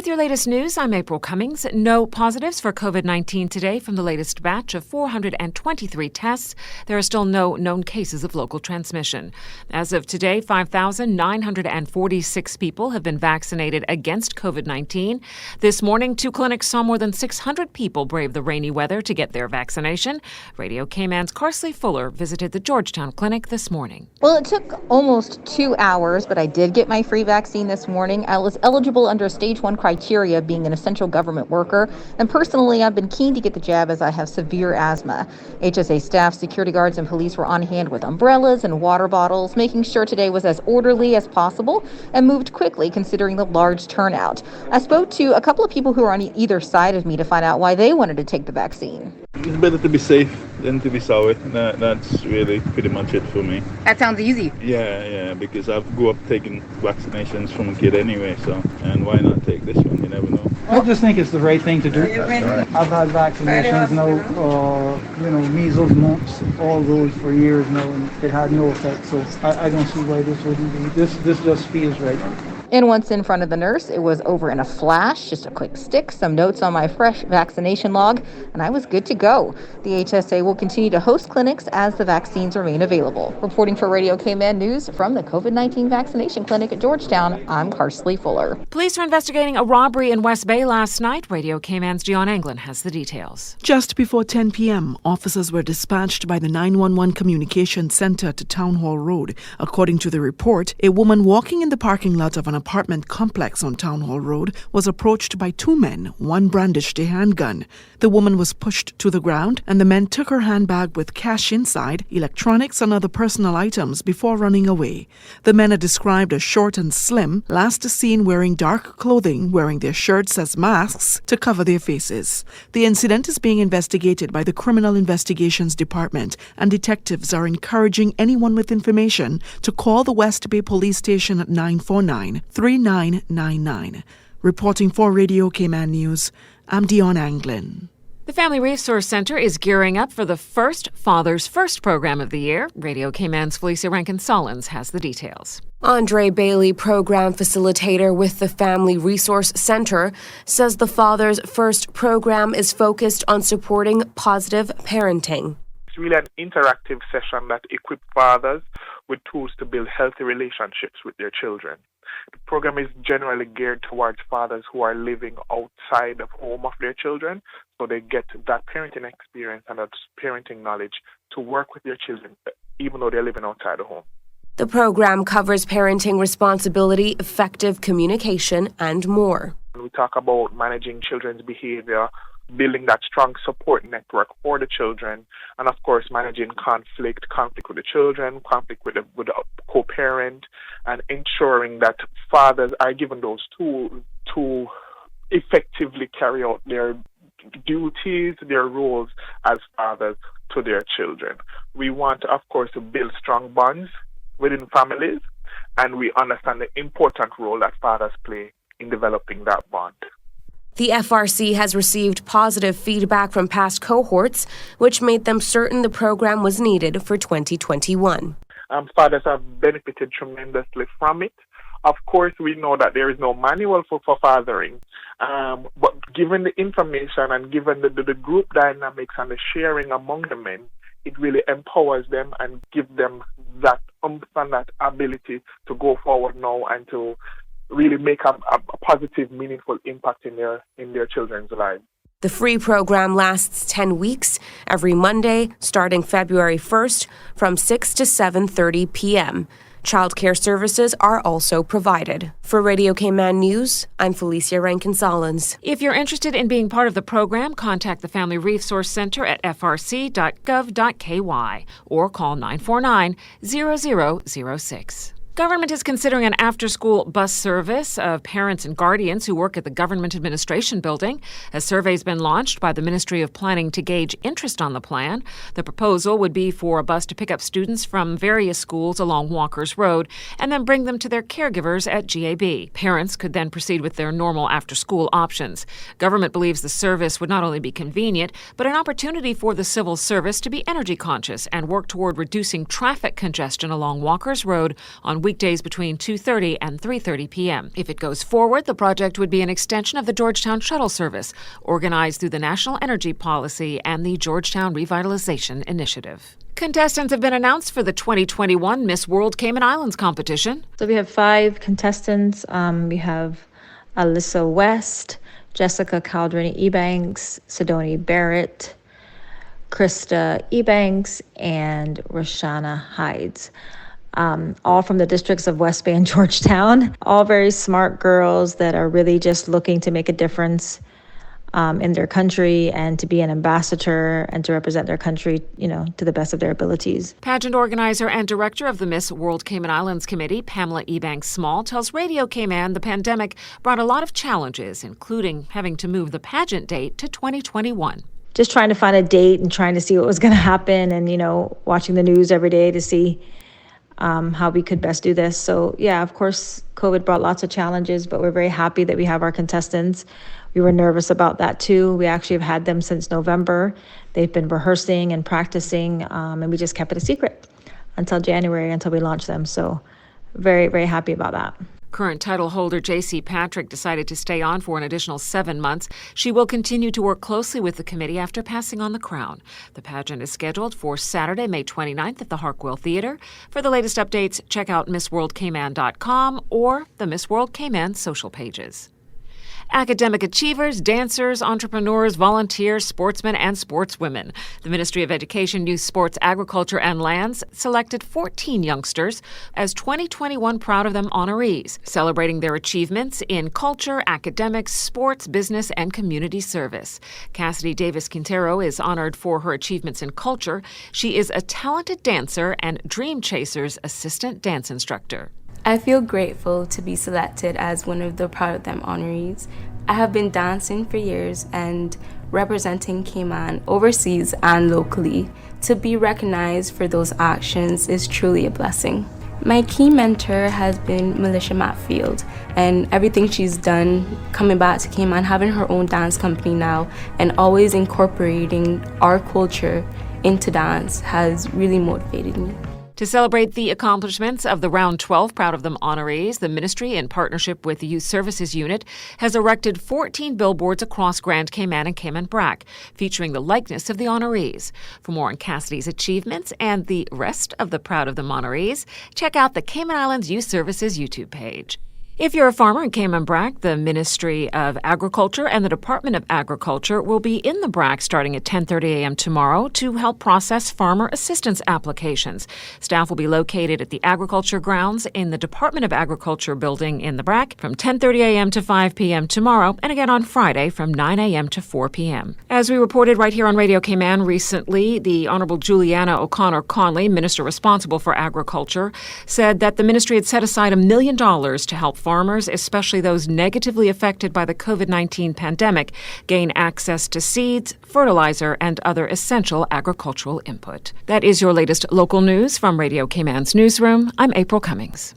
With your latest news, I'm April Cummings. No positives for COVID-19 today from the latest batch of 423 tests. There are still no known cases of local transmission. As of today, 5,946 people have been vaccinated against COVID-19. This morning, 2 clinics saw more than 600 people brave the rainy weather to get their vaccination. Radio Cayman's Carsley Fuller visited the Georgetown Clinic this morning. Well, it took almost 2 hours, but I did get my free vaccine this morning. I was eligible under Stage 1 criteria, being an essential government worker. And personally, I've been keen to get the jab as I have severe asthma. HSA staff, security guards, and police were on hand with umbrellas and water bottles, making sure today was as orderly as possible and moved quickly considering the large turnout. I spoke to a couple of people who are on either side of me to find out why they wanted to take the vaccine. It's better to be safe than to be sour. That's really pretty much it for me. That sounds easy. Yeah, because I've grew up taking vaccinations from a kid anyway, so, and why not take this one? You never know. I just think it's the right thing to do. I've had vaccinations now, measles, mumps, all those for years now, and it had no effect, so I don't see why this wouldn't be. This just feels right. And once in front of the nurse, it was over in a flash, just a quick stick, some notes on my fresh vaccination log, and I was good to go. The HSA will continue to host clinics as the vaccines remain available. Reporting for Radio Cayman News from the COVID-19 vaccination clinic at Georgetown, I'm Carsley Fuller. Police are investigating a robbery in West Bay last night. Radio Cayman's Dion Anglin has the details. Just before 10 p.m., officers were dispatched by the 911 Communications Center to Town Hall Road. According to the report, a woman walking in the parking lot of an apartment complex on Town Hall Road was approached by 2 men. One brandished a handgun. The woman was pushed to the ground, and the men took her handbag with cash inside, electronics, and other personal items before running away. The men are described as short and slim, last seen wearing dark clothing, wearing their shirts as masks to cover their faces. The incident is being investigated by the Criminal Investigations Department, and detectives are encouraging anyone with information to call the West Bay Police Station at 949-3999. Reporting for Radio Cayman News, I'm Dion Anglin. The Family Resource Center is gearing up for the first Father's First program of the year. Radio Cayman's Felicia Rankin-Solins has the details. Andre Bailey, program facilitator with the Family Resource Center, says the Father's First program is focused on supporting positive parenting. It's really an interactive session that equips fathers with tools to build healthy relationships with their children. The program is generally geared towards fathers who are living outside of home of their children, so they get that parenting experience and that parenting knowledge to work with their children, even though they're living outside the home. The program covers parenting responsibility, effective communication, and more. We talk about managing children's behavior, building that strong support network for the children, and of course managing conflict with the children, conflict with the co-parent, and ensuring that fathers are given those tools to effectively carry out their duties, their roles as fathers to their children. We want, of course, to build strong bonds within families, and we understand the important role that fathers play in developing that bond. The FRC has received positive feedback from past cohorts, which made them certain the program was needed for 2021. Fathers have benefited tremendously from it. Of course, we know that there is no manual for fathering, but given the information and given the group dynamics and the sharing among the men, it really empowers them and gives them that and that ability to go forward now and to really make a positive, meaningful impact in their children's lives. The free program lasts 10 weeks, every Monday, starting February 1st from 6 to 7:30 p.m. Childcare services are also provided. For Radio Cayman News, I'm Felicia Rankin-Solins. If you're interested in being part of the program, contact the Family Resource Center at frc.gov.ky or call 949-0006. Government is considering an after-school bus service of parents and guardians who work at the Government Administration Building. A survey has been launched by the Ministry of Planning to gauge interest on the plan. The proposal would be for a bus to pick up students from various schools along Walkers Road and then bring them to their caregivers at GAB. Parents could then proceed with their normal after-school options. Government believes the service would not only be convenient, but an opportunity for the civil service to be energy conscious and work toward reducing traffic congestion along Walkers Road on weekdays between 2:30 and 3:30 p.m. If it goes forward, the project would be an extension of the Georgetown Shuttle Service, organized through the National Energy Policy and the Georgetown Revitalization Initiative. Contestants have been announced for the 2021 Miss World Cayman Islands competition. So we have 5 contestants. We have Alyssa West, Jessica Calderini Ebanks, Sidoni Barrett, Krista Ebanks, and Roshana Hides. All from the districts of West Bay and Georgetown. All very smart girls that are really just looking to make a difference in their country and to be an ambassador and to represent their country, to the best of their abilities. Pageant organizer and director of the Miss World Cayman Islands Committee, Pamela Ebanks Small, tells Radio Cayman the pandemic brought a lot of challenges, including having to move the pageant date to 2021. Just trying to find a date and trying to see what was going to happen and, watching the news every day to see how we could best do this. So, yeah, of course, COVID brought lots of challenges, but we're very happy that we have our contestants. We were nervous about that, too. We actually have had them since November. They've been rehearsing and practicing, and we just kept it a secret until January, until we launched them. So very, very happy about that. Current title holder J.C. Patrick decided to stay on for an additional 7 months. She will continue to work closely with the committee after passing on the crown. The pageant is scheduled for Saturday, May 29th at the Hartwell Theater. For the latest updates, check out MissWorldCayman.com or the Miss World Cayman social pages. Academic achievers, dancers, entrepreneurs, volunteers, sportsmen, and sportswomen. The Ministry of Education, Youth, Sports, Agriculture, and Lands selected 14 youngsters as 2021 Proud of Them honorees, celebrating their achievements in culture, academics, sports, business, and community service. Cassidy Davis Quintero is honored for her achievements in culture. She is a talented dancer and Dream Chasers assistant dance instructor. I feel grateful to be selected as one of the Proud of Them honorees. I have been dancing for years and representing Cayman overseas and locally. To be recognized for those actions is truly a blessing. My key mentor has been Militia Matfield, and everything she's done coming back to Cayman, having her own dance company now, and always incorporating our culture into dance has really motivated me. To celebrate the accomplishments of the Round 12 Proud of Them honorees, the ministry, in partnership with the Youth Services Unit, has erected 14 billboards across Grand Cayman and Cayman Brac, featuring the likeness of the honorees. For more on Cassidy's achievements and the rest of the Proud of Them honorees, check out the Cayman Islands Youth Services YouTube page. If you're a farmer in Cayman Brac, the Ministry of Agriculture and the Department of Agriculture will be in the Brac starting at 10:30 a.m. tomorrow to help process farmer assistance applications. Staff will be located at the Agriculture grounds in the Department of Agriculture building in the Brac from 10:30 a.m. to 5 p.m. tomorrow, and again on Friday from 9 a.m. to 4 p.m. As we reported right here on Radio Cayman recently, the Honorable Juliana O'Connor Conley, Minister responsible for Agriculture, said that the ministry had set aside $1 million to help farmers, especially those negatively affected by the COVID-19 pandemic, gain access to seeds, fertilizer, and other essential agricultural input. That is your latest local news from Radio Cayman's newsroom. I'm April Cummings.